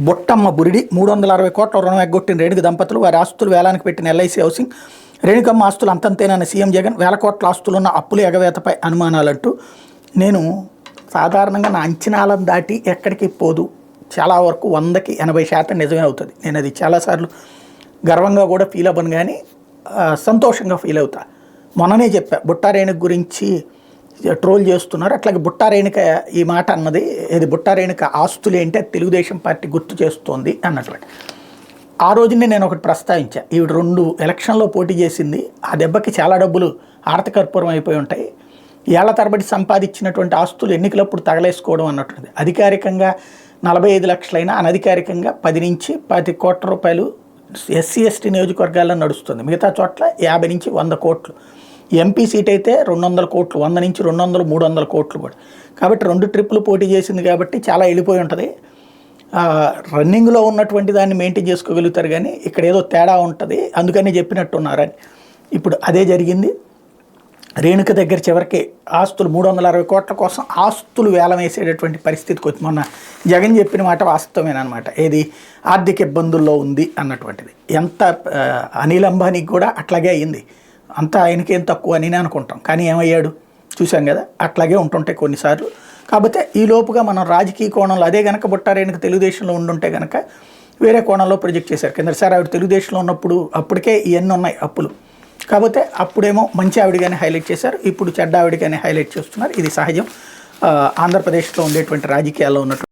బొట్టమ్మ బురిడి 360 కోట్ల రుణం ఎగ్గొట్టిన రేణుక దంపతులు వారి ఆస్తులు వేలానికి పెట్టిన ఎల్ఐసి హౌసింగ్. రేణుకమ్మ ఆస్తులు అంతంతేనన్న సీఎం జగన్. వేల కోట్ల ఆస్తులున్న అప్పుల ఎగవేతపై అనుమానాలంటూ. నేను సాధారణంగా నా అంచనాలను దాటి ఎక్కడికి పోదు, చాలా వరకు 100కి 80% నిజమే అవుతుంది. నేను అది చాలాసార్లు గర్వంగా కూడా ఫీల్ అవ్వను, కానీ సంతోషంగా ఫీల్ అవుతా. మొన్ననే చెప్పా, బుట్టా రేణుక గురించి ట్రోల్ చేస్తున్నారు, అట్లాగే బుట్టా రేణుక ఈ మాట అన్నది, ఇది బుట్టా రేణుక ఆస్తులు ఏంటి అది తెలుగుదేశం పార్టీ గుర్తు చేస్తోంది అన్నటువంటి. ఆ రోజునే నేను ఒకటి ప్రస్తావించా, ఈవిడ 2 ఎలక్షన్లో పోటీ చేసింది, ఆ దెబ్బకి చాలా డబ్బులు ఆర్థకర్పూరం అయిపోయి ఉంటాయి, ఏళ్ల తరబడి సంపాదించినటువంటి ఆస్తులు ఎన్నికలప్పుడు తగలేసుకోవడం అన్నటువంటిది. అధికారికంగా 45 లక్షలైనా అనధికారికంగా 10 నుంచి 10 కోట్ల రూపాయలు ఎస్సీ ఎస్టీ నియోజకవర్గాల్లో నడుస్తుంది. మిగతా చోట్ల 50 నుంచి 100 కోట్లు. ఎంపీ సీట్ అయితే 200 కోట్లు, 100 నుంచి 200, 300 కోట్లు కూడా. కాబట్టి 2 ట్రిప్పులు పోటీ చేసింది కాబట్టి చాలా వెళ్ళిపోయి ఉంటుంది. రన్నింగ్లో ఉన్నటువంటి దాన్ని మెయింటైన్ చేసుకోగలుగుతారు, కానీ ఇక్కడ ఏదో తేడా ఉంటుంది, అందుకని చెప్పినట్టున్నారని. ఇప్పుడు అదే జరిగింది. రేణుక దగ్గర చివరికి ఆస్తులు 360 కోట్ల కోసం ఆస్తులు వేలం వేసేటటువంటి పరిస్థితికి వచ్చి, మొన్న జగన్ చెప్పిన మాట వాస్తవమేనమాట. ఏది ఆర్థిక ఇబ్బందుల్లో ఉంది అన్నటువంటిది. ఎంత అనిల్ అంబానీకి కూడా అట్లాగే అయ్యింది. అంతా ఆయనకేం తక్కువ అని అనుకుంటాం, కానీ ఏమయ్యాడు చూసాం కదా. అట్లాగే ఉంటుంటాయి కొన్నిసార్లు. కాకపోతే ఈ లోపుగా మనం రాజకీయ కోణంలో అదే కనుక బుట్టా రేణుక తెలుగుదేశంలో ఉండుంటే కనుక వేరే కోణంలో ప్రొజెక్ట్ చేశారు. కిందసారి ఆవిడ తెలుగుదేశంలో ఉన్నప్పుడు అప్పటికే ఇవన్నీ ఉన్నాయి అప్పులు. కాకపోతే అప్పుడేమో మంచి ఆవిడగానే హైలైట్ చేశారు, ఇప్పుడు చెడ్డ ఆవిడగానే హైలైట్ చేస్తున్నారు. ఇది సహజం ఆంధ్రప్రదేశ్లో ఉండేటువంటి రాజకీయాల్లో ఉన్నటువంటి.